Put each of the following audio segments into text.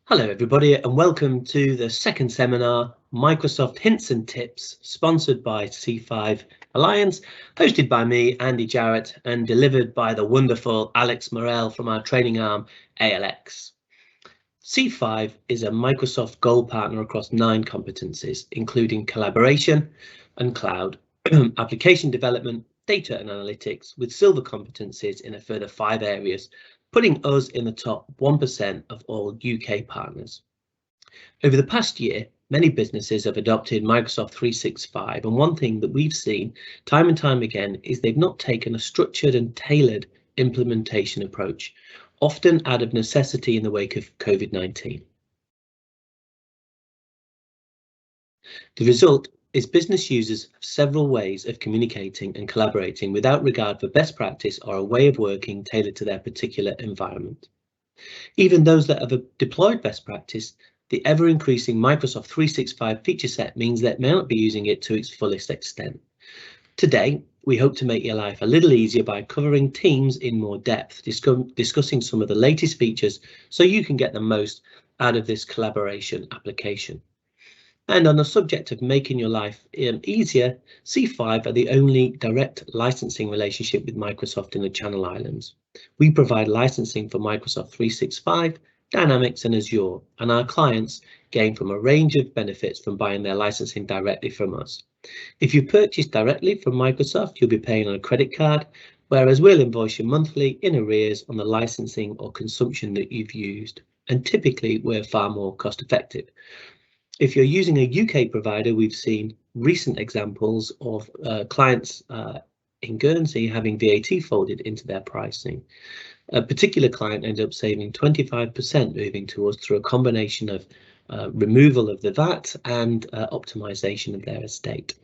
Hello everybody and welcome to the second seminar, Microsoft Hints and Tips, sponsored by C5 Alliance, hosted by me, Andy Jarrett, and delivered by the wonderful Alex Morel from our training arm, ALX. C5 is a Microsoft Gold partner across 9 competencies, including collaboration and cloud, application development, data and analytics, with silver competencies in a further 5 areas, putting us in the top 1% of all UK partners. Over the past year, many businesses have adopted Microsoft 365, and one thing that we've seen time and time again is they've not taken a structured and tailored implementation approach, often out of necessity in the wake of COVID-19. The result is business users have several ways of communicating and collaborating without regard for best practice or a way of working tailored to their particular environment. Even those that have deployed best practice, the ever-increasing Microsoft 365 feature set means that may not be using it to its fullest extent. Today, we hope to make your life a little easier by covering Teams in more depth, discussing some of the latest features so you can get the most out of this collaboration application. And on the subject of making your life easier, C5 are the only direct licensing relationship with Microsoft in the Channel Islands. We provide licensing for Microsoft 365, Dynamics and Azure, and our clients gain from a range of benefits from buying their licensing directly from us. If you purchase directly from Microsoft, you'll be paying on a credit card, whereas we'll invoice you monthly in arrears on the licensing or consumption that you've used. And typically, we're far more cost effective. If you're using a UK provider, we've seen recent examples of clients in Guernsey having VAT folded into their pricing. A particular client ended up saving 25% moving to us through a combination of removal of the VAT and optimization of their estate.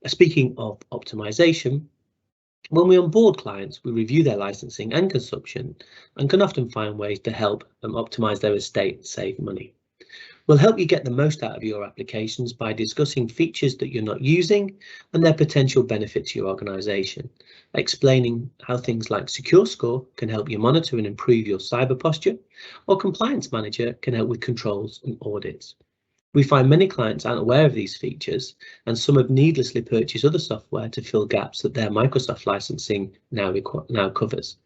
Speaking of optimization, when we onboard clients, we review their licensing and consumption and can often find ways to help them optimize their estate and save money. We'll help you get the most out of your applications by discussing features that you're not using and their potential benefit to your organization, explaining how things like Secure Score can help you monitor and improve your cyber posture, or Compliance Manager can help with controls and audits. We find many clients aren't aware of these features, and some have needlessly purchased other software to fill gaps that their Microsoft licensing now covers.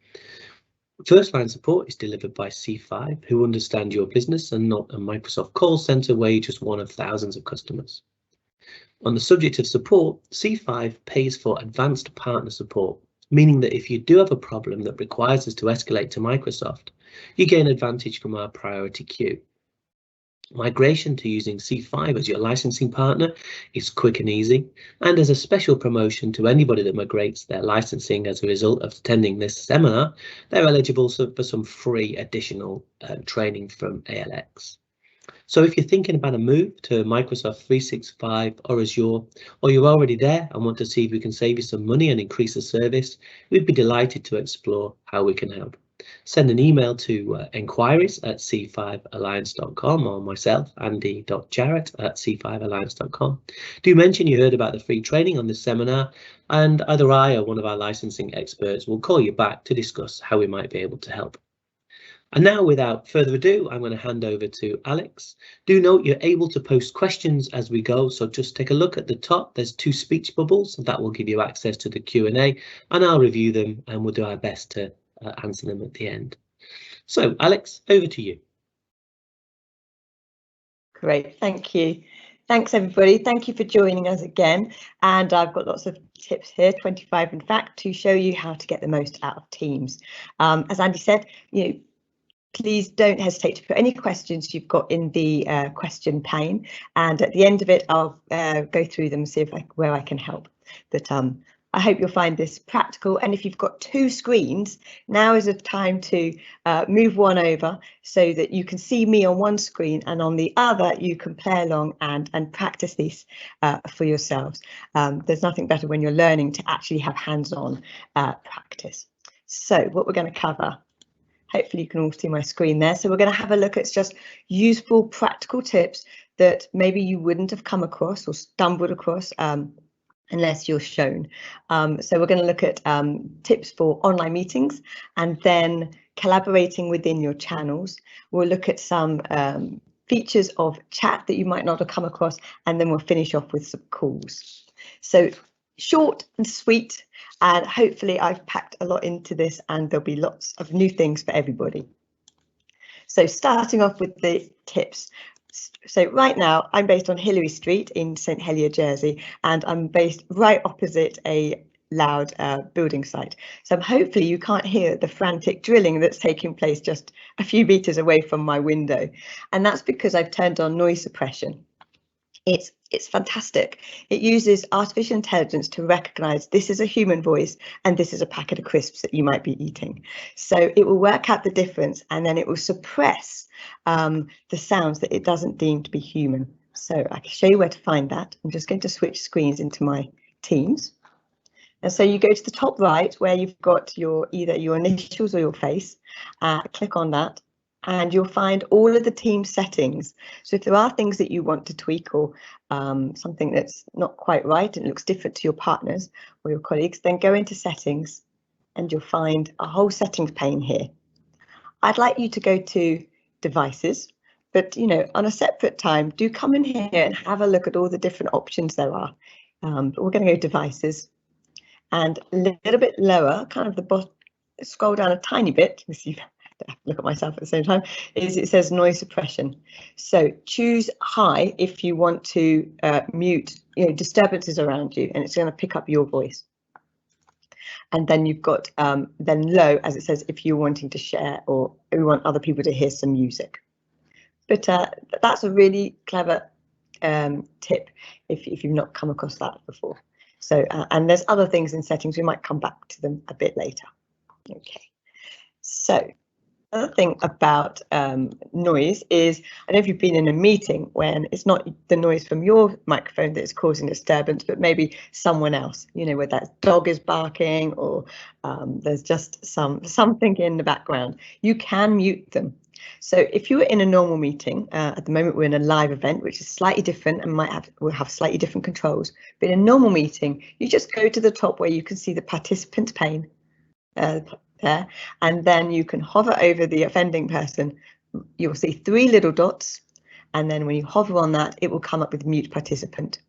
First line support is delivered by C5, who understand your business and not a Microsoft call center where you're just one of thousands of customers. On the subject of support, C5 pays for advanced partner support, meaning that if you do have a problem that requires us to escalate to Microsoft, you gain advantage from our priority queue. Migration to using C5 as your licensing partner is quick and easy, and as a special promotion to anybody that migrates their licensing as a result of attending this seminar, they're eligible for some free additional training from ALX. So if you're thinking about a move to Microsoft 365 or Azure, or you're already there and want to see if we can save you some money and increase the service, we'd be delighted to explore how we can help. Send an email to enquiries@c5alliance.com or myself, andy.jarrett@c5alliance.com. Do mention you heard about the free training on this seminar, and either I or one of our licensing experts will call you back to discuss how we might be able to help. And now, without further ado, I'm going to hand over to Alex. Do note you're able to post questions as we go, so just take a look at the top. There's 2 speech bubbles, and that will give you access to the Q&A, and I'll review them and we'll do our best to answer them at the end. So, Alex, over to you. Great, thank you. Thanks, everybody. Thank you for joining us again. And I've got lots of tips here, 25 in fact, to show you how to get the most out of Teams. As Andy said, please don't hesitate to put any questions you've got in the question pane, and at the end of it I'll go through them and see where I can help. But I hope you'll find this practical, and if you've got 2 screens, now is a time to move one over so that you can see me on one screen, and on the other you can play along and practice these for yourselves. There's nothing better when you're learning to actually have hands-on practice. So what we're going to cover, hopefully you can all see my screen there. So we're going to have a look at just useful practical tips that maybe you wouldn't have come across or stumbled across unless you're shown. So we're going to look at tips for online meetings, and then collaborating within your channels. We'll look at some features of chat that you might not have come across, and then we'll finish off with some calls. So short and sweet, and hopefully I've packed a lot into this and there'll be lots of new things for everybody. So starting off with the tips. So right now I'm based on Hillary Street in St Helier, Jersey, and I'm based right opposite a loud building site. So hopefully you can't hear the frantic drilling that's taking place just a few meters away from my window. And that's because I've turned on noise suppression. It's fantastic. It uses artificial intelligence to recognize this is a human voice and this is a packet of crisps that you might be eating. So it will work out the difference, and then it will suppress the sounds that it doesn't deem to be human. So I can show you where to find that. I'm just going to switch screens into my Teams. And so you go to the top right where you've got either your initials or your face. Click on that, and you'll find all of the team settings. So if there are things that you want to tweak, or something that's not quite right and it looks different to your partners or your colleagues, then go into settings and you'll find a whole settings pane here. I'd like you to go to devices, but on a separate time, do come in here and have a look at all the different options there are. But we're going to go devices. And a little bit lower, kind of the bottom, scroll down a tiny bit, look at myself at the same time, it says noise suppression. So choose high if you want to mute disturbances around you, and it's going to pick up your voice. And then you've got then low, as it says, if you're wanting to share or you want other people to hear some music. But that's a really clever tip if you've not come across that before. So, and there's other things in settings, we might come back to them a bit later. Okay, so another thing about noise is, I don't know if you've been in a meeting when it's not the noise from your microphone that is causing disturbance, but maybe someone else, where that dog is barking, or there's just something in the background. You can mute them. So if you were in a normal meeting, at the moment we're in a live event, which is slightly different and will have slightly different controls. But in a normal meeting, you just go to the top where you can see the participant pane there, and then you can hover over the offending person. You'll see 3 little dots, and then when you hover on that, it will come up with mute participant.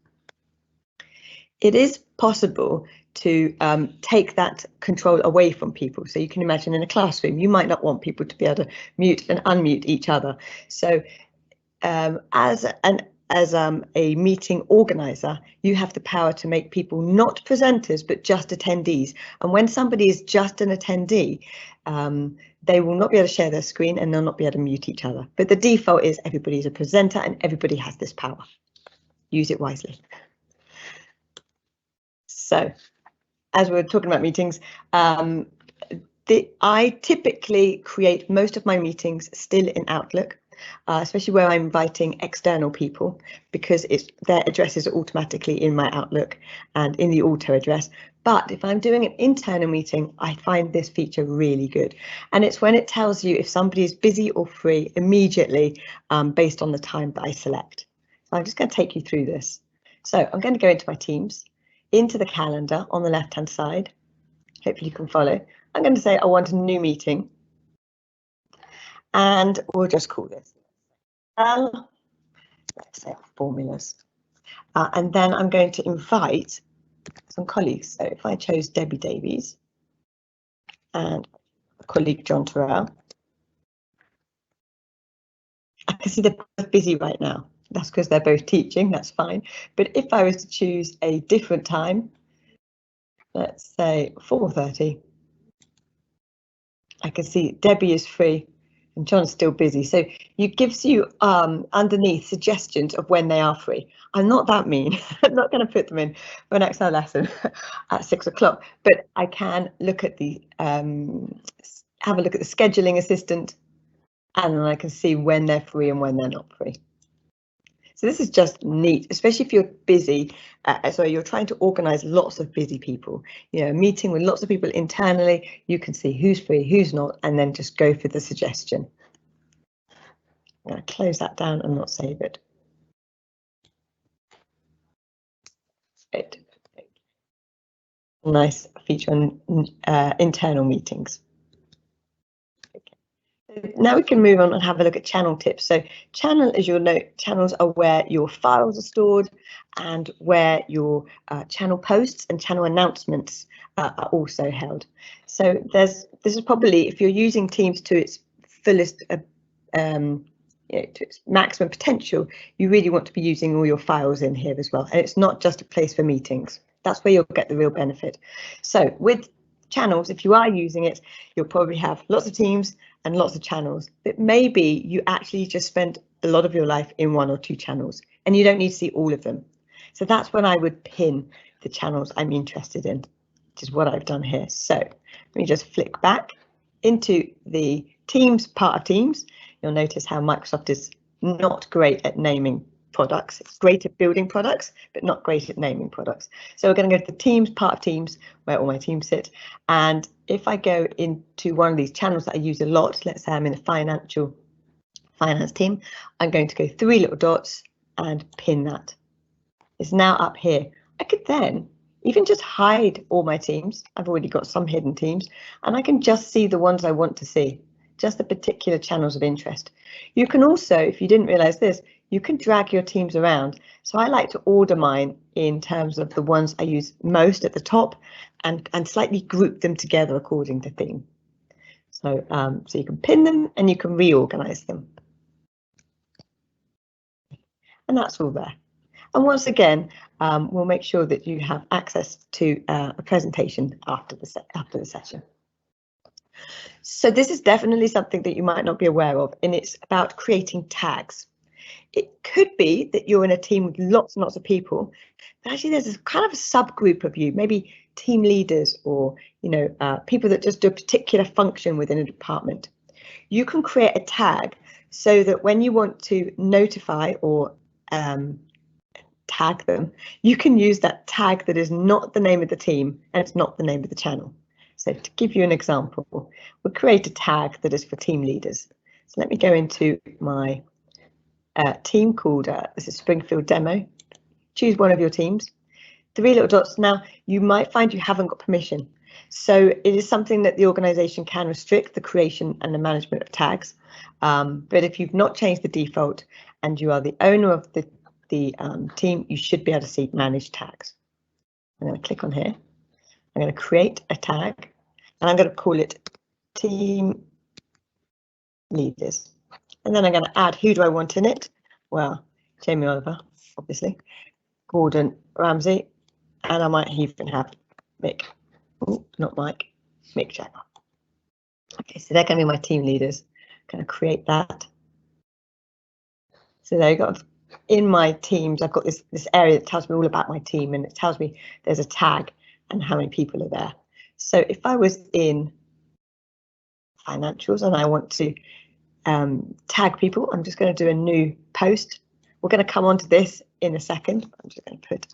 It is possible to take that control away from people. So you can imagine in a classroom, you might not want people to be able to mute and unmute each other. So as a meeting organizer, you have the power to make people not presenters, but just attendees. And when somebody is just an attendee, they will not be able to share their screen and they'll not be able to mute each other. But the default is everybody's a presenter and everybody has this power. Use it wisely. So, as we're talking about meetings, I typically create most of my meetings still in Outlook, especially where I'm inviting external people, because their addresses are automatically in my Outlook and in the auto address. But if I'm doing an internal meeting, I find this feature really good. And it's when it tells you if somebody is busy or free immediately based on the time that I select. So I'm just going to take you through this. So I'm going to go into my Teams, into the calendar on the left-hand side. Hopefully you can follow. I'm going to say I want a new meeting, and we'll just call this let's say formulas, and then I'm going to invite some colleagues. So if I chose Debbie Davies and a colleague John Terrell, I can see they're both busy right now. That's because they're both teaching, that's fine. But if I was to choose a different time, let's say 4:30, I can see Debbie is free and John's still busy. So it gives you underneath suggestions of when they are free. I'm not that mean. I'm not going to put them in for an Excel lesson at 6 o'clock, but I can look at the have a look at the scheduling assistant, and then I can see when they're free and when they're not free. So this is just neat, especially if you're busy. So you're trying to organize lots of busy people, meeting with lots of people internally. You can see who's free, who's not, and then just go for the suggestion. I'm going to close that down and not save it. Nice feature on internal meetings. now we can move on and have a look at channel tips. So channel, as you'll note, channels are where your files are stored and where your channel posts and channel announcements are also held. So this is probably, if you're using Teams to its fullest, to its maximum potential, you really want to be using all your files in here as well. And it's not just a place for meetings. That's where you'll get the real benefit. So with channels, if you are using it, you'll probably have lots of teams and lots of channels, but maybe you actually just spend a lot of your life in one or two channels and you don't need to see all of them. So that's when I would pin the channels I'm interested in, which is what I've done here. So let me just flick back into the Teams part of Teams. You'll notice how Microsoft is not great at naming products. It's great at building products, but not great at naming products. So we're going to go to the Teams part of Teams, where all my teams sit. And if I go into one of these channels that I use a lot, let's say I'm in a finance team, I'm going to go 3 little dots and pin that. It's now up here. I could then even just hide all my teams. I've already got some hidden teams, and I can just see the ones I want to see, just the particular channels of interest. You can also, if you didn't realize this, you can drag your teams around. So I like to order mine in terms of the ones I use most at the top and slightly group them together according to theme. So, so you can pin them and you can reorganize them. And that's all there. And once again, we'll make sure that you have access to a presentation after the session. So this is definitely something that you might not be aware of, and it's about creating tags. It could be that you're in a team with lots and lots of people, but actually there's a kind of a subgroup of you, maybe team leaders or people that just do a particular function within a department. You can create a tag so that when you want to notify or tag them, you can use that tag that is not the name of the team and it's not the name of the channel. So to give you an example, we'll create a tag that is for team leaders. So let me go into my team called, this is Springfield Demo. Choose one of your teams, 3 little dots. Now you might find you haven't got permission. So it is something that the organization can restrict, the creation and the management of tags. But if you've not changed the default and you are the owner of the team, you should be able to see manage tags. I'm going to click on here. I'm going to create a tag and I'm going to call it team leaders. And then I'm going to add, who do I want in it? Well, Jamie Oliver, obviously, Gordon Ramsay, and I might even have Mick, not Mike, Mick Jagger. Okay, so they're going to be my team leaders. I'm going to create that. So there you go. In my teams, I've got this area that tells me all about my team, and it tells me there's a tag and how many people are there. So if I was in financials and I want to tag people, I'm just going to do a new post. We're going to come on to this in a second. I'm just going to put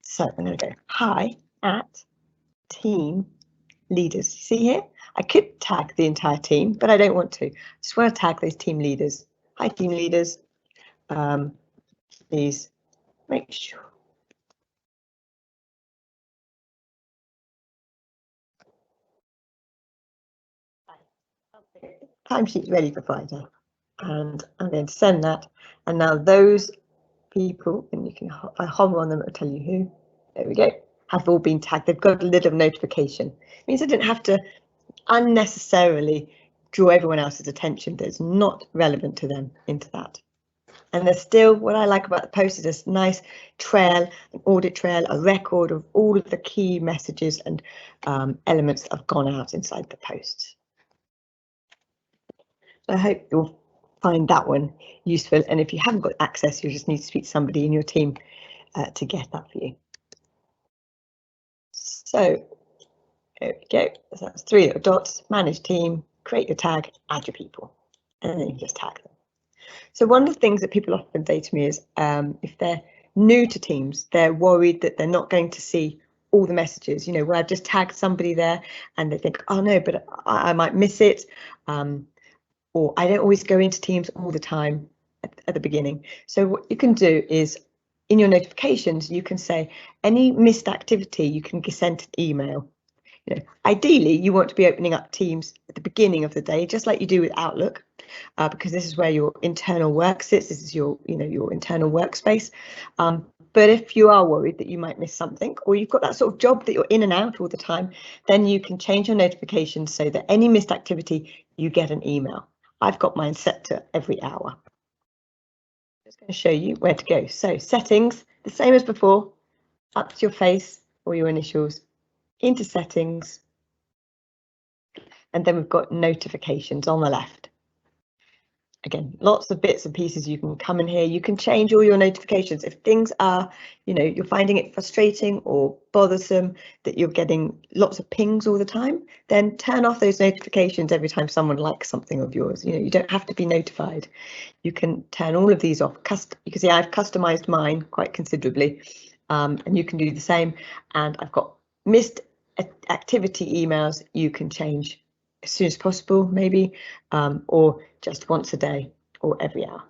so I'm going to go hi at team leaders. See here, I could tag the entire team, but I don't want to. I just want to tag those team leaders. Hi team leaders, please make sure timesheet's ready for Friday, and I'm going to send that. And now those people, and you can, if I hover on them, it'll tell you who. There we go. Have all been tagged. They've got a little notification. It means I didn't have to unnecessarily draw everyone else's attention that's not relevant to them into that. And there's still, what I like about the post is this nice trail, an audit trail, a record of all of the key messages and elements that have gone out inside the post. I hope you'll find that one useful. And if you haven't got access, you just need to speak to somebody in your team to get that for you. So there we go. So that's 3 little dots, manage team, create your tag, add your people, and then you just tag them. So one of the things that people often say to me is if they're new to Teams, they're worried that they're not going to see all the messages, where I've just tagged somebody there and they think, oh no, but I might miss it. Or I don't always go into Teams all the time at the beginning. So what you can do is in your notifications, you can say any missed activity, you can send an email. Ideally, you want to be opening up Teams at the beginning of the day, just like you do with Outlook, because this is where your internal work sits. This is your internal workspace. But if you are worried that you might miss something, or you've got that sort of job that you're in and out all the time, then you can change your notifications so that any missed activity, you get an email. I've got mine set to every hour. I'm just going to show you where to go. So settings, the same as before, up to your face or your initials, into settings, and then we've got notifications on the left. Again, lots of bits and pieces you can come in here. You can change all your notifications. If things are, you're finding it frustrating or bothersome that you're getting lots of pings all the time, then turn off those notifications every time someone likes something of yours. You don't have to be notified. You can turn all of these off. You can see I've customized mine quite considerably, and you can do the same. And I've got missed activity emails you can change as soon as possible, maybe, or just once a day or every hour.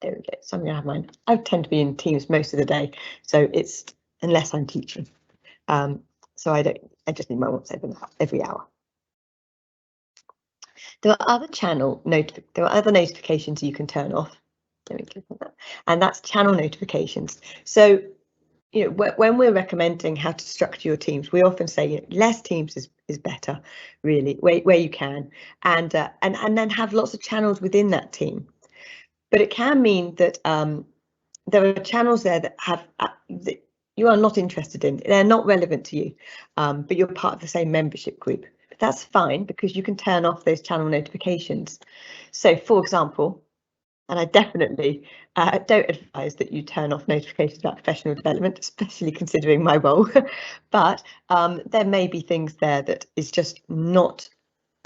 There we go. So I'm going to have mine. I tend to be in Teams most of the day, so it's unless I'm teaching. So I just need my once every hour. There are other notifications you can turn off. Let me click on that, and that's channel notifications. So when we're recommending how to structure your teams, we often say less teams is better, really, where you can, and then have lots of channels within that team. But it can mean that there are channels there that that you are not interested in. They're not relevant to you, but you're part of the same membership group. But that's fine because you can turn off those channel notifications. So, for example, and I definitely don't advise that you turn off notifications about professional development, especially considering my role. But there may be things there that is just not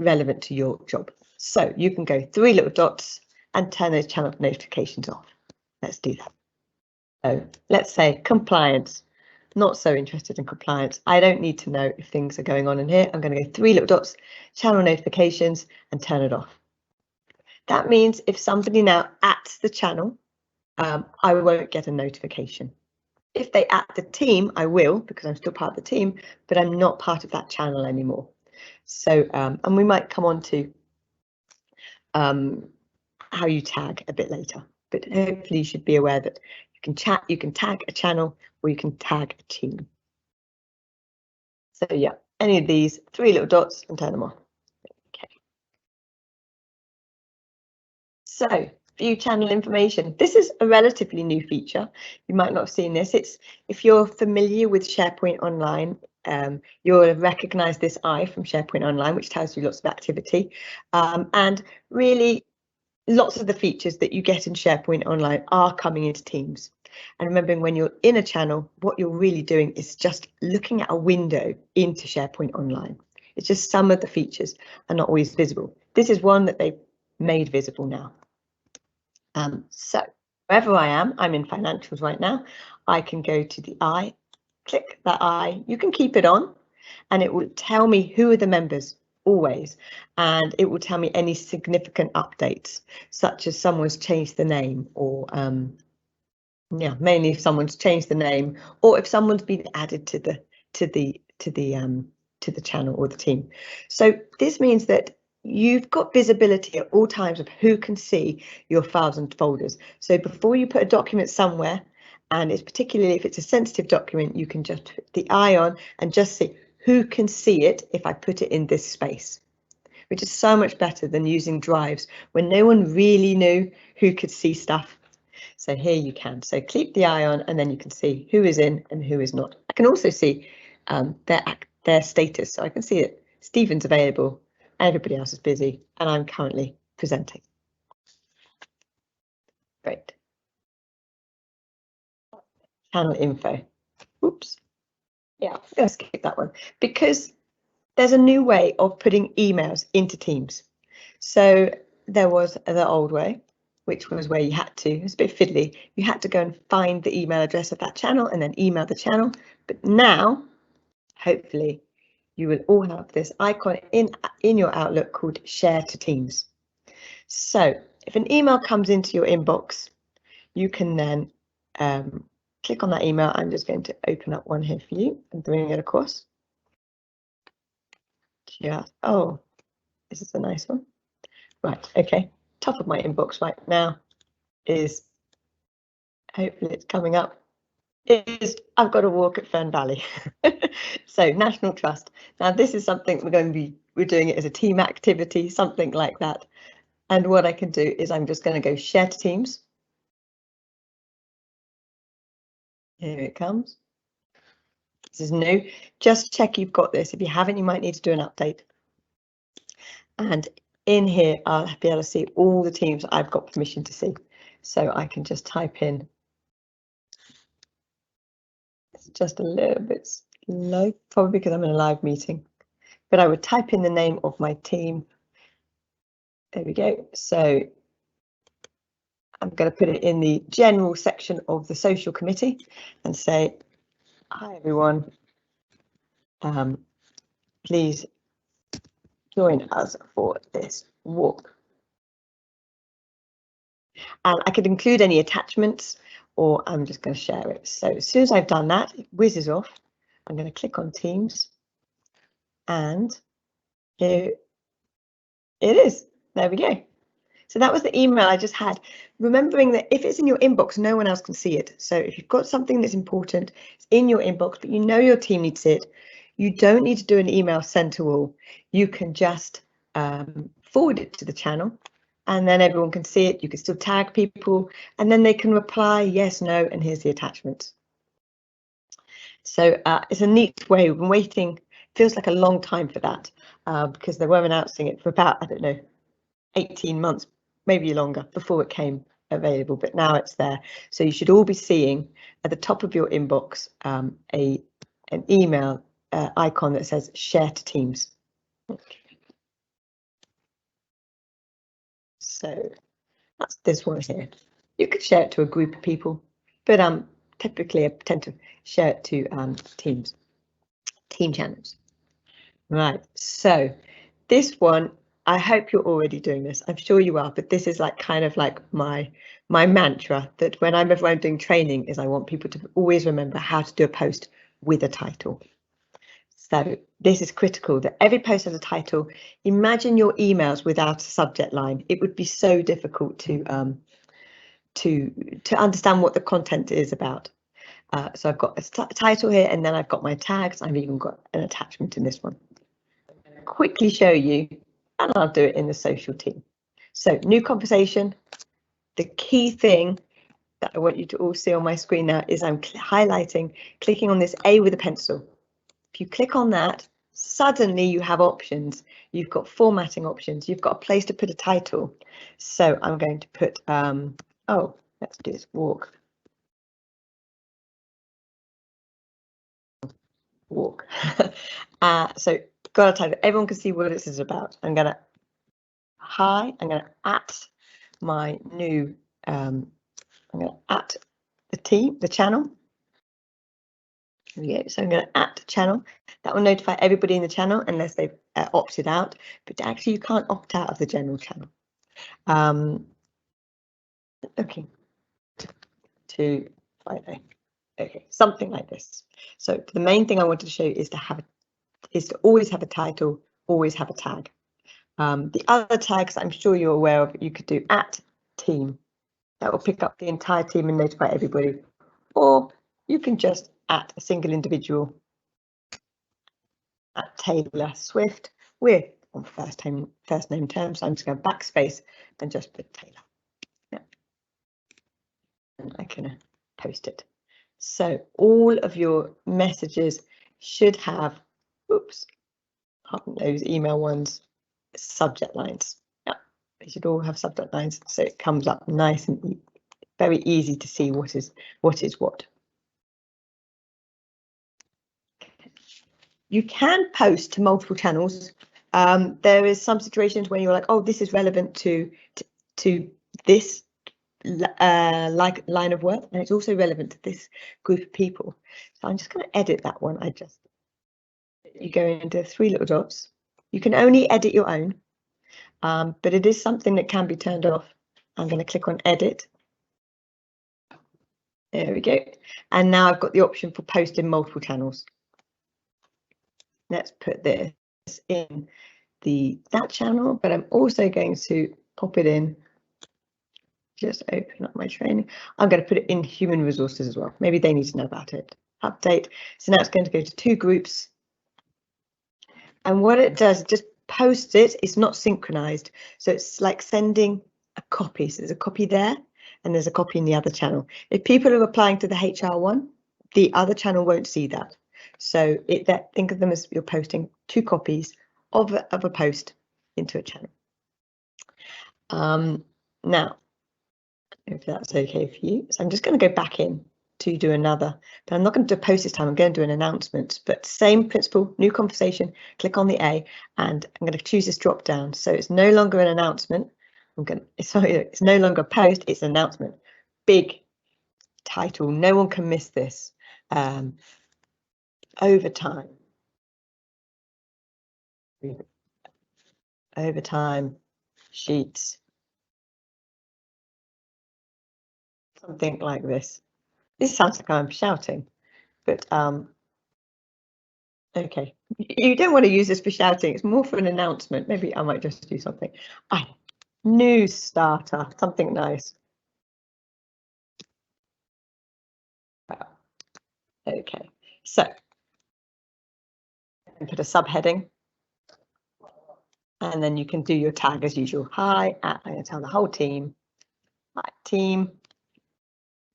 relevant to your job. So you can go 3 little dots and turn those channel notifications off. Let's do that. So let's say compliance. Not so interested in compliance. I don't need to know if things are going on in here. I'm going to go 3 little dots, channel notifications, and turn it off. That means if somebody now @s the channel, I won't get a notification. If they @ the team, I will, because I'm still part of the team, but I'm not part of that channel anymore. So, and we might come on to how you tag a bit later, but hopefully you should be aware that you can tag a channel or you can tag a team. So yeah, any of these 3 little dots and turn them off. So, view channel information. This is a relatively new feature. You might not have seen this. If you're familiar with SharePoint Online, you'll recognise this eye from SharePoint Online, which tells you lots of activity. And really, lots of the features that you get in SharePoint Online are coming into Teams. And remembering when you're in a channel, what you're really doing is just looking at a window into SharePoint Online. It's just some of the features are not always visible. This is one that they've made visible now. So wherever I am, I'm in financials right now. I can go to the eye, click that eye. You can keep it on and it will tell me who are the members always. And it will tell me any significant updates, such as someone's changed the name or mainly if someone's changed the name or if someone's been added to the channel or the team. So this means that you've got visibility at all times of who can see your files and folders. So before you put a document somewhere, and it's particularly if it's a sensitive document, you can just put the eye on and just see who can see it if I put it in this space, which is so much better than using drives when no one really knew who could see stuff. So here you can. So keep the eye on and then you can see who is in and who is not. I can also see their status. So I can see that Stephen's available. Everybody else is busy and I'm currently presenting. Great. Channel info. Oops. Yeah, I'm going to skip that one because there's a new way of putting emails into Teams. So there was the old way, which was where you had to, it's a bit fiddly, you had to go and find the email address of that channel and then email the channel. But now, hopefully, you will all have this icon in your Outlook called Share to Teams. So if an email comes into your inbox, you can then click on that email. I'm just going to open up one here for you and bring it across. Yeah. Oh, this is a nice one. Right. Okay. Top of my inbox right now is, hopefully it's coming up, is I've got a walk at Fern Valley. So National Trust. Now this is something we're doing it as a team activity, something like that. And what I can do is I'm just going to go share to Teams. Here it comes. This is new. Just check you've got this. If you haven't, you might need to do an update. And in here, I'll be able to see all the teams I've got permission to see. So I can just type in. It's just a little bit slow, probably because I'm in a live meeting. But I would type in the name of my team. There we go. So I'm going to put it in the general section of the social committee and say, hi, everyone. Please join us for this walk. And I could include any attachments, or I'm just going to share it. So as soon as I've done that, it whizzes off. I'm going to click on Teams, and here it is. There we go. So that was the email I just had. Remembering that if it's in your inbox, no one else can see it. So if you've got something that's important, it's in your inbox, but you know your team needs it, you don't need to do an email send to all. You can just forward it to the channel, and then everyone can see it. You can still tag people, and then they can reply yes, no, and here's the attachment. So it's a neat way. We've been waiting, feels like a long time for that, because they were announcing it for about, I don't know, 18 months, maybe longer, before it came available, but now it's there. So you should all be seeing at the top of your inbox an email icon that says share to Teams. Okay. So that's this one here. You could share it to a group of people, but typically I tend to share it to team channels. Right, so this one, I hope you're already doing this. I'm sure you are, but this is like kind of like my mantra, that whenever I'm doing training, is I want people to always remember how to do a post with a title. So this is critical, that every post has a title. Imagine your emails without a subject line. It would be so difficult to understand what the content is about. So I've got a title here, and then I've got my tags. I've even got an attachment in this one. Quickly show you, and I'll do it in the social team. So new conversation. The key thing that I want you to all see on my screen now is I'm highlighting, clicking on this A with a pencil. If you click on that, suddenly you have options. You've got formatting options. You've got a place to put a title. So I'm going to put, oh, let's do this walk. So got a title. Everyone can see what this is about. I'm going to at my new, I'm going to at the team, the channel. There we go. So I'm going to at channel. That will notify everybody in the channel unless they've opted out. But actually, you can't opt out of the general channel. Okay. To Friday. Okay, something like this. So the main thing I wanted to show you is to always have a title, always have a tag. The other tags I'm sure you're aware of, you could do at team. That will pick up the entire team and notify everybody. Or you can just at a single individual. At Taylor Swift. We're on first name terms, so I'm just going to backspace and just put Taylor. Yeah. And I can post it. So all of your messages should have, oops, those email ones, subject lines. Yeah, they should all have subject lines, so it comes up nice and very easy to see what is what. You can post to multiple channels. There is some situations where you're like, oh, this is relevant to this line of work, and it's also relevant to this group of people. So I'm just going to edit that one. You go into three little dots. You can only edit your own, but it is something that can be turned off. I'm going to click on edit. There we go. And now I've got the option for posting multiple channels. Let's put this in that channel, but I'm also going to pop it in. Just open up my training. I'm going to put it in human resources as well. Maybe they need to know about it. Update. So now it's going to go to 2 groups. And what it does, it just posts it. It's not synchronized. So it's like sending a copy. So there's a copy there and there's a copy in the other channel. If people are applying to the HR one, the other channel won't see that. So think of them as you're posting 2 copies of a post into a channel. Now, if that's okay for you. So I'm just going to go back in to do another, but I'm not going to do a post this time. I'm going to do an announcement, but same principle, new conversation, click on the A, and I'm going to choose this drop down. So it's no longer an announcement. It's no longer a post, it's an announcement. Big title, no one can miss this. Overtime sheets. Something like this. This sounds like I'm shouting, but okay. You don't want to use this for shouting. It's more for an announcement. Maybe I might just do something. News starter, something nice. Wow. Okay, so put a subheading, and then you can do your tag as usual. Hi, I'm going to tell the whole team. Hi, team.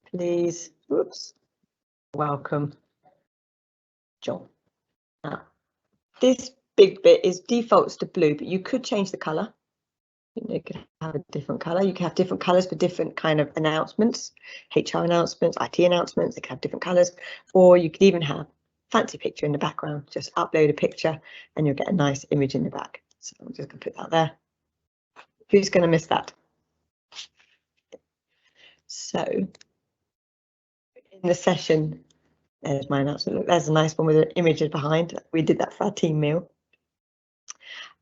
Please, welcome John. Now, this big bit is defaults to blue, but you could change the color. You could have a different color. You can have different colors for different kind of announcements, HR announcements, IT announcements. They can have different colors, or you could even have a fancy picture in the background. Just upload a picture and you'll get a nice image in the back. So I'm just going to put that there. Who's going to miss that? So in the session, there's my announcement. Look, there's a nice one with an image behind. We did that for our team meal.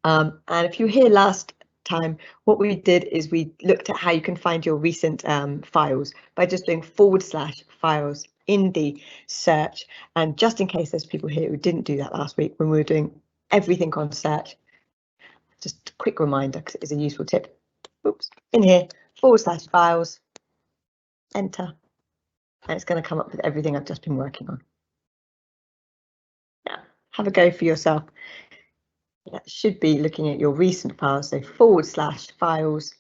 And if you were here last time, what we did is we looked at how you can find your recent files by just doing /files in the search. And just in case there's people here who didn't do that last week when we were doing everything on search, just a quick reminder because it is a useful tip. Oops, in here, /files, enter, and it's going to come up with everything I've just been working on. Now, have a go for yourself. That should be looking at your recent files, so /files,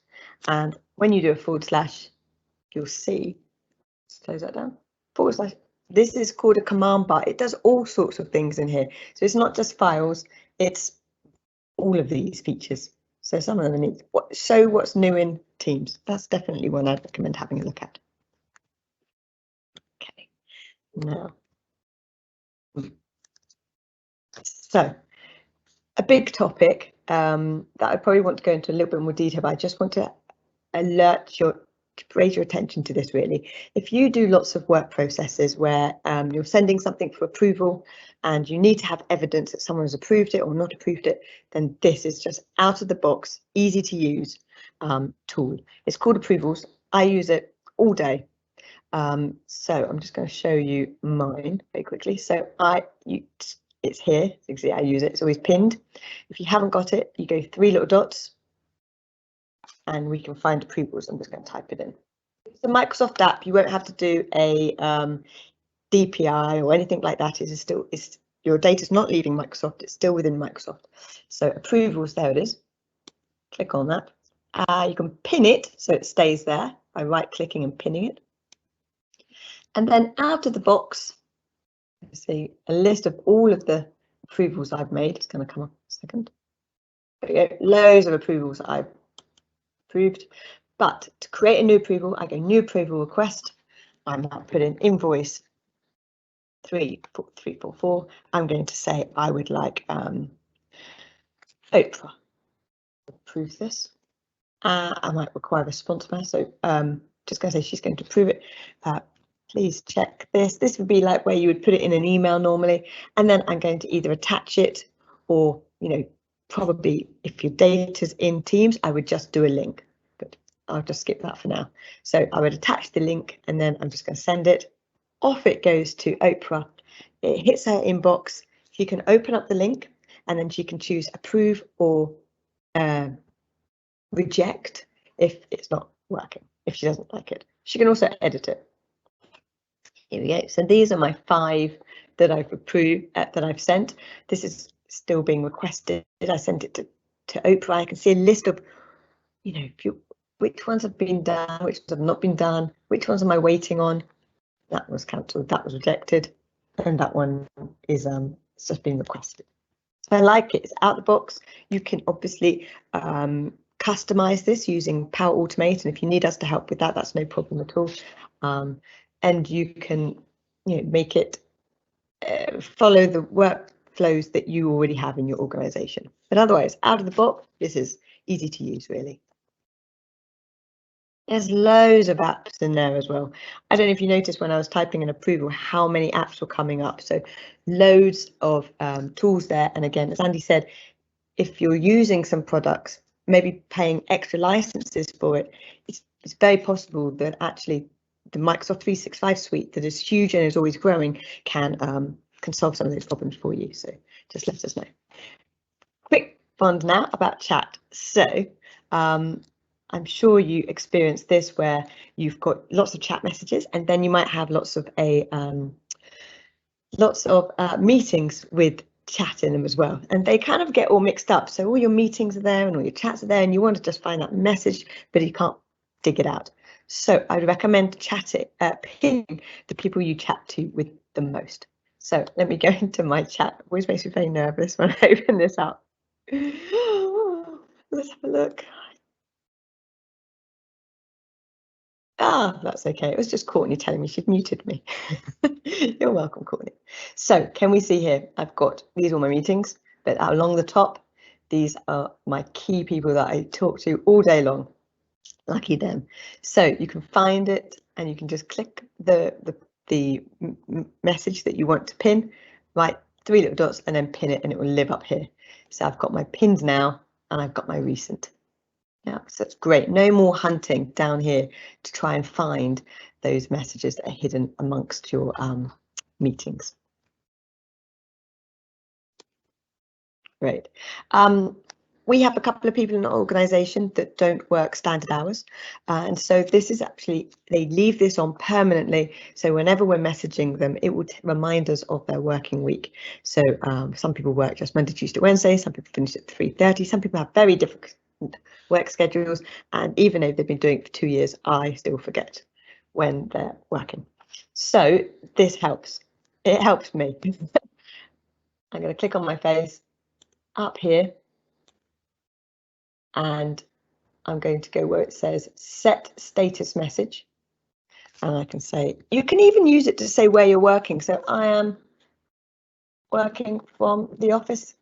and when you do a /, you'll see, let's close that down, /, this is called a command bar. It does all sorts of things in here. So it's not just files, it's all of these features. So some of them need show what's new in Teams. That's definitely one I'd recommend having a look at. Okay, now, so a big topic that I probably want to go into a little bit more detail, but I just want to raise your attention to this really. If you do lots of work processes where you're sending something for approval and you need to have evidence that someone has approved it or not approved it, then this is just out of the box, easy to use tool. It's called Approvals. I use it all day. So I'm just going to show you mine very quickly. So it's here, see I use it, it's always pinned. If you haven't got it, you go 3 little dots and we can find approvals. I'm just going to type it in. It's a Microsoft app, you won't have to do a DPI or anything like that. Your data's not leaving Microsoft, it's still within Microsoft. So approvals, there it is. Click on that. You can pin it so it stays there by right-clicking and pinning it. And then out of the box, see a list of all of the approvals I've made. It's going to come up in a second. There we go. Loads of approvals I've approved. But to create a new approval, I go new approval request. I might put in invoice 344. I'm going to say I would like Oprah approve this. I might require a response now. So just going to say she's going to approve it. Please check this. This would be like where you would put it in an email normally, and then I'm going to either attach it or, probably if your data's in Teams, I would just do a link, but I'll just skip that for now. So I would attach the link and then I'm just going to send it. Off it goes to Oprah. It hits her inbox. You can open up the link and then she can choose approve or reject if it's not working, if she doesn't like it. She can also edit it. Here we go. So these are my 5 that I've approved, that I've sent. This is still being requested. I sent it to Oprah. I can see a list of, you know, which ones have been done, which ones have not been done, which ones am I waiting on. That was cancelled, that was rejected, and that one is it's just been requested. So I like it. It's out the box. You can obviously customize this using Power Automate, and if you need us to help with that, that's no problem at all. And you can, you know, make it follow the workflows that you already have in your organization. But otherwise, out of the box, this is easy to use, really. There's loads of apps in there as well. I don't know if you noticed when I was typing an approval how many apps were coming up. So loads of tools there. And again, as Andy said, if you're using some products, maybe paying extra licenses for it, it's very possible that actually the Microsoft 365 suite that is huge and is always growing can solve some of those problems for you. So just let us know. Quick fun now about chat. So I'm sure you experienced this where you've got lots of chat messages, and then you might have lots of meetings with chat in them as well, and they kind of get all mixed up. So all your meetings are there and all your chats are there, and you want to just find that message, but you can't dig it out. So I would recommend pinning the people you chat to with the most. So let me go into my chat. It always makes me very nervous when I open this up. Let's have a look. Ah, that's okay. It was just Courtney telling me she'd muted me. You're welcome, Courtney. So can we see here? I've got these are all my meetings, but along the top, these are my key people that I talk to all day long. Lucky them. So you can find it and you can just click the message that you want to pin, right? 3 little dots and then pin it, and it will live up here. So I've got my pins now and I've got my recent. Yeah, so it's great. No more hunting down here to try and find those messages that are hidden amongst your meetings. Great. We have a couple of people in our organisation that don't work standard hours, and so this is actually, they leave this on permanently, so whenever we're messaging them it will remind us of their working week. So some people work just Monday, Tuesday, Wednesday, some people finish at 3:30, some people have very different work schedules, and even though they've been doing it for 2 years, I still forget when they're working. So this helps. It helps me. I'm going to click on my face up here, and I'm going to go where it says set status message, and I can say, you can even use it to say where you're working. So I am working from the office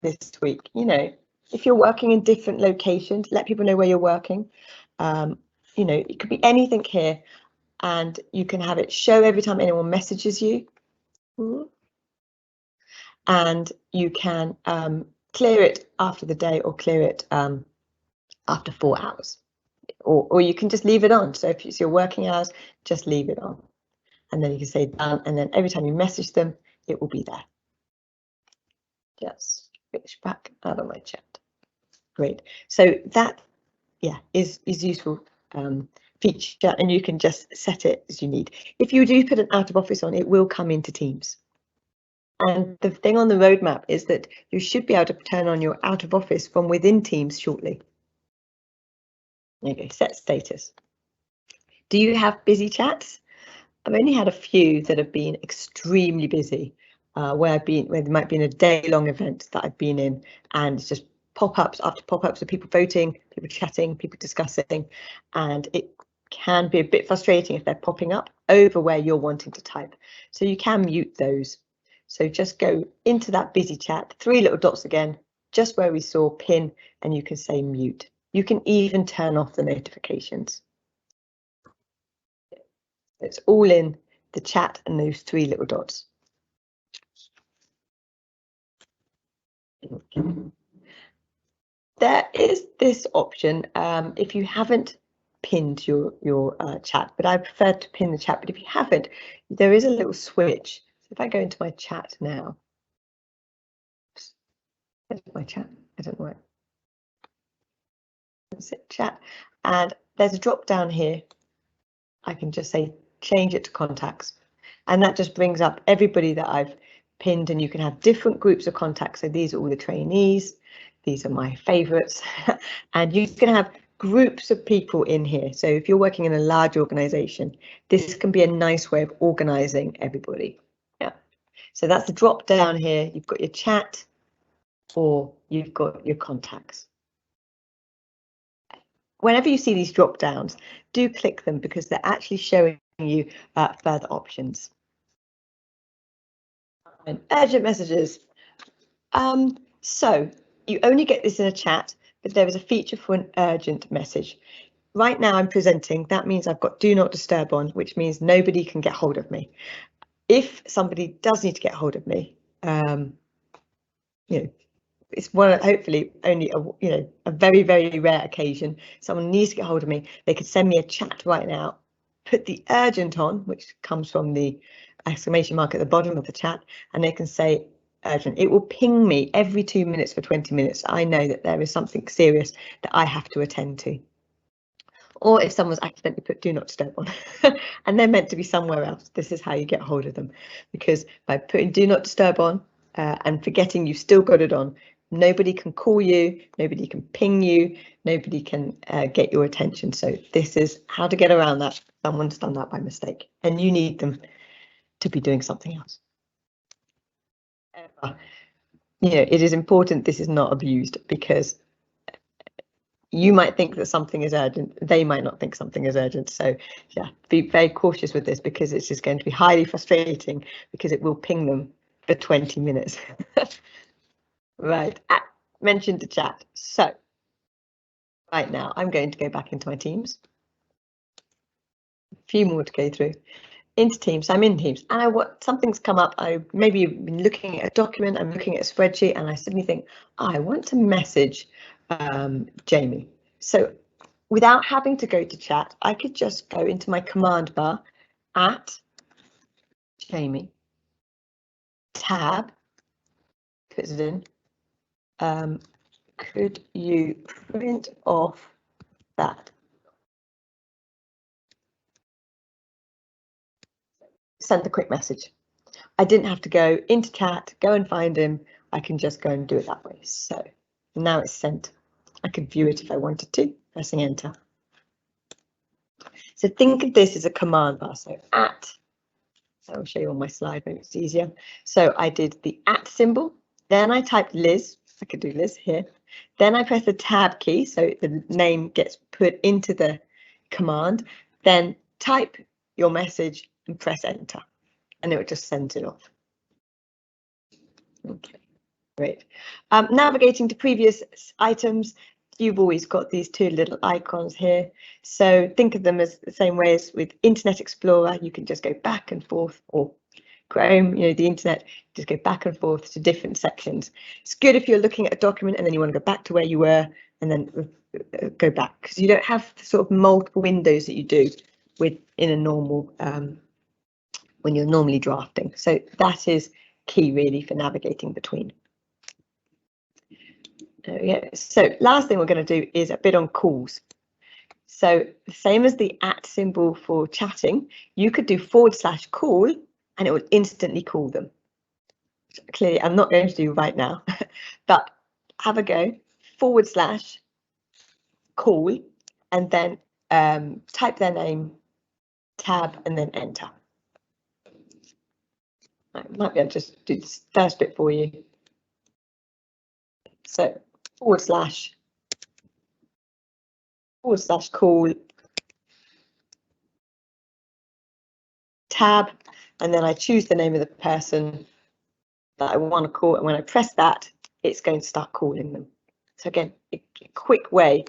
this week. You know, if you're working in different locations, let people know where you're working. You know, it could be anything here, and you can have it show every time anyone messages you. And you can clear it after the day or clear it after 4 hours. Or you can just leave it on. So if it's your working hours, just leave it on. And then you can say done, and then every time you message them, it will be there. Just switch back out of my chat. Great. So that, yeah, is useful feature, and you can just set it as you need. If you do put an out of office on, it will come into Teams. And the thing on the roadmap is that you should be able to turn on your out of office from within Teams shortly. There you go, set status. Do you have busy chats? I've only had a few that have been extremely busy, where there might be in a day-long event that I've been in, and it's just pop-ups after pop-ups of people voting, people chatting, people discussing, and it can be a bit frustrating if they're popping up over where you're wanting to type. So you can mute those. So just go into that busy chat, 3 little dots again, just where we saw pin, and you can say mute. You can even turn off the notifications. It's all in the chat and those 3 little dots. There is this option if you haven't pinned your chat, but I prefer to pin the chat. But if you haven't, there is a little switch. So if I go into my chat now, There's my chat. I don't know why. That's it, chat. And there's a drop down here. I can just say change it to contacts. And that just brings up everybody that I've pinned, and you can have different groups of contacts. So these are all the trainees. These are my favorites. And you can have groups of people in here. So if you're working in a large organization, this can be a nice way of organizing everybody. Yeah. So that's the drop down here. You've got your chat or you've got your contacts. Whenever you see these drop downs, do click them because they're actually showing you further options. And urgent messages. So you only get this in a chat, but there is a feature for an urgent message. Right now I'm presenting, that means I've got do not disturb on, which means nobody can get hold of me. If somebody does need to get hold of me, you know, it's one, hopefully only a very, very rare occasion, someone needs to get hold of me, they could send me a chat right now, put the urgent on, which comes from the exclamation mark at the bottom of the chat, and they can say urgent. It will ping me every 2 minutes for 20 minutes. I know that there is something serious that I have to attend to. Or if someone's accidentally put do not disturb on and they're meant to be somewhere else, this is how you get hold of them, because by putting do not disturb on and forgetting you've still got it on, nobody can call you, nobody can ping you, nobody can get your attention. So this is how to get around that. Someone's done that by mistake and you need them to be doing something else. You know, it is important this is not abused, because you might think that something is urgent, they might not think something is urgent. So yeah, be very cautious with this, because it's just going to be highly frustrating because it will ping them for 20 minutes. Right, mentioned the chat. So right now I'm going to go back into my Teams. A few more to go through. Into Teams, I'm in Teams, and something's come up. I maybe been looking at a document, I'm looking at a spreadsheet, and I suddenly think, oh, I want to message Jamie. So without having to go to chat, I could just go into my command bar, @Jamie, tab, puts it in. Could you print off that? Send a quick message. I didn't have to go into chat, go and find him. I can just go and do it that way. So now it's sent. I could view it if I wanted to, pressing enter. So think of this as a command bar. So I'll show you on my slide, maybe it's easier. So I did the @ symbol, then I typed Liz. I could do Liz here. Then I press the tab key, so the name gets put into the command. Then type your message and press enter, and it will just send it off. Okay, great. Navigating to previous items, you've always got these two little icons here. So think of them as the same way as with Internet Explorer. You can just go back and forth, or Chrome, you know, the internet, just go back and forth to different sections. It's good if you're looking at a document and then you want to go back to where you were and then go back, because you don't have the sort of multiple windows that you do with in a normal when you're normally drafting. So that is key really for navigating between. There we go. So last thing we're going to do is a bit on calls. So the same as the @ symbol for chatting, you could do /call and it will instantly call them. Clearly, I'm not going to do right now, but have a go, /call, and then type their name, tab, and then enter. I might be able to just do this first bit for you. So /call, tab, and then I choose the name of the person that I want to call, and when I press that, it's going to start calling them. So again, a quick way,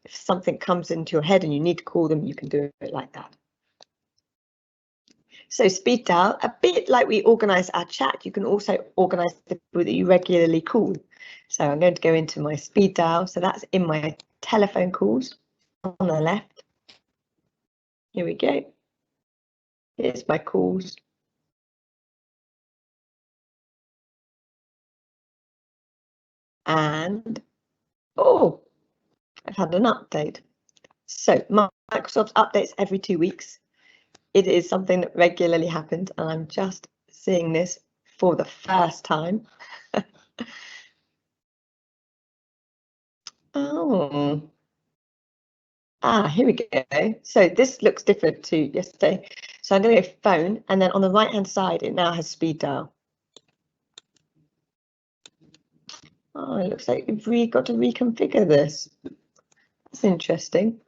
if something comes into your head and you need to call them, you can do it like that. So speed dial, a bit like we organize our chat, you can also organize the people that you regularly call. So I'm going to go into my speed dial. So that's in my telephone calls on the left. Here we go. Here's my calls. And oh, I've had an update. So Microsoft updates every 2 weeks. It is something that regularly happens, and I'm just seeing this for the first time. Oh. Here we go. So this looks different to yesterday. So I'm going to go phone, and then on the right hand side, it now has speed dial. Oh, it looks like we've got to reconfigure this. That's interesting.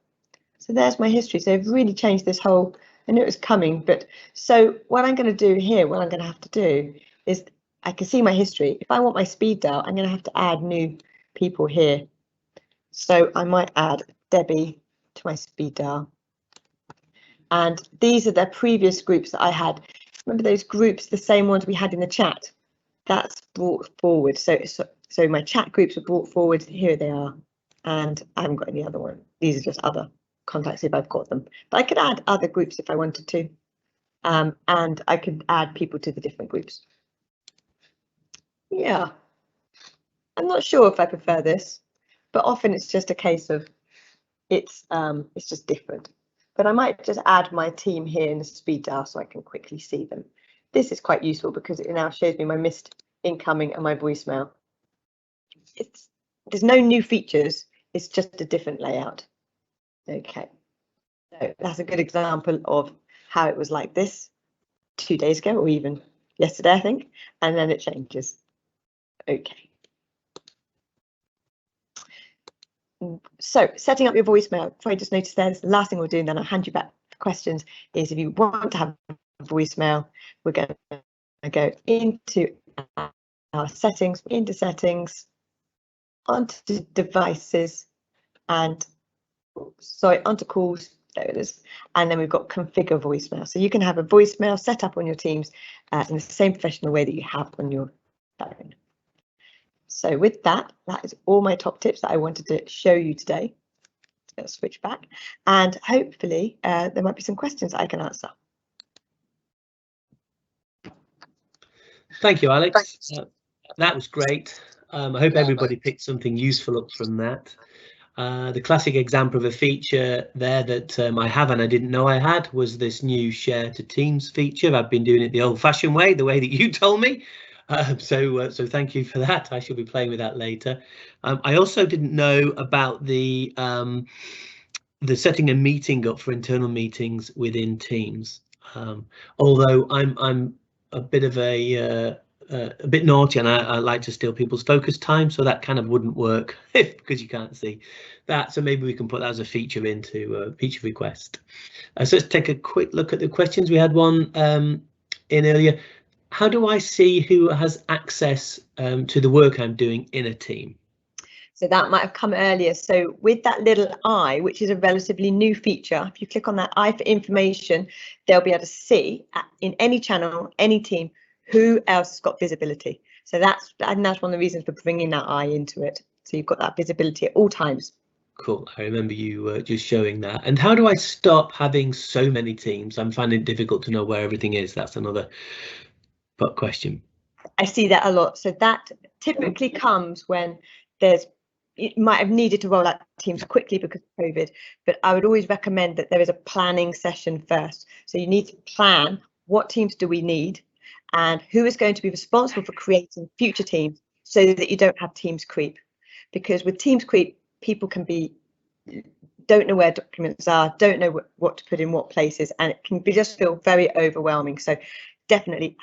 So there's my history. So I've really changed this whole, I knew it was coming, but so what I'm going to do here, what I'm going to have to do is I can see my history. If I want my speed dial, I'm going to have to add new people here. So I might add Debbie to my speed dial. And these are the previous groups that I had. Remember those groups, the same ones we had in the chat? That's brought forward. So my chat groups are brought forward. Here they are. And I haven't got any other one. These are just other contacts if I've got them. But I could add other groups if I wanted to. And I could add people to the different groups. Yeah. I'm not sure if I prefer this, but often it's just a case of it's just different. But I might just add my team here in the speed dial so I can quickly see them. This is quite useful because it now shows me my missed incoming and my voicemail. There's no new features, it's just a different layout. Okay, so that's a good example of how it was like this 2 days ago, or even yesterday, I think, and then it changes. Okay. So setting up your voicemail, if I just noticed there, the last thing we're doing, then I'll hand you back for questions, is if you want to have a voicemail, we're going to go into our settings, into settings, onto devices, and onto calls, there it is, and then we've got configure voicemail. So you can have a voicemail set up on your Teams in the same professional way that you have on your phone. So with that, that is all my top tips that I wanted to show you today. Let's switch back, and hopefully there might be some questions I can answer. Thank you, Alex. That was great. I hope everybody picked something useful up from that. The classic example of a feature there that I have and I didn't know I had was this new share to Teams feature. I've been doing it the old-fashioned way, the way that you told me. So thank you for that. I shall be playing with that later. I also didn't know about the setting a meeting up for internal meetings within Teams. Although I'm a bit of a bit naughty and I like to steal people's focus time, so that kind of wouldn't work because you can't see that. So maybe we can put that as a feature into feature request. So let's take a quick look at the questions. We had one in earlier. How do I see who has access to the work I'm doing in a team? So that might have come earlier. So with that little eye, which is a relatively new feature, if you click on that eye for information, they'll be able to see in any channel, any team, who else has got visibility. So that's one of the reasons for bringing that eye into it. So you've got that visibility at all times. Cool. I remember you just showing that. And how do I stop having so many teams? I'm finding it difficult to know where everything is. That's another question. I see that a lot. So that typically comes when you might have needed to roll out teams quickly because of COVID, but I would always recommend that there is a planning session first. So you need to plan what teams do we need and who is going to be responsible for creating future teams so that you don't have teams creep. Because with teams creep, people don't know where documents are, don't know what to put in what places, and it can just feel very overwhelming. So definitely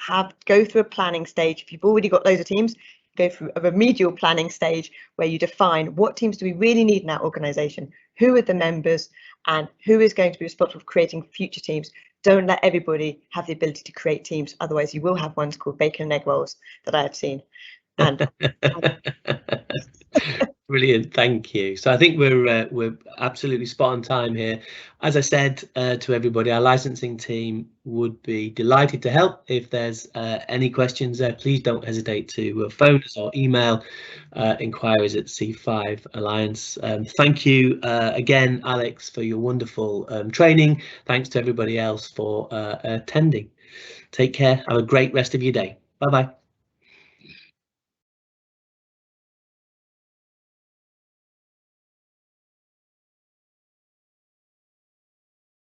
go through a planning stage. If you've already got loads of teams, go through a remedial planning stage where you define what teams do we really need in our organisation, who are the members, and who is going to be responsible for creating future teams. Don't let everybody have the ability to create teams, otherwise you will have ones called bacon and egg rolls that I have seen. And Brilliant, thank you. So I think we're absolutely spot on time here. As I said to everybody, our licensing team would be delighted to help. If there's any questions there, please don't hesitate to phone us or email inquiries at C5 Alliance. Thank you again, Alex, for your wonderful training. Thanks to everybody else for attending. Take care. Have a great rest of your day. Bye-bye.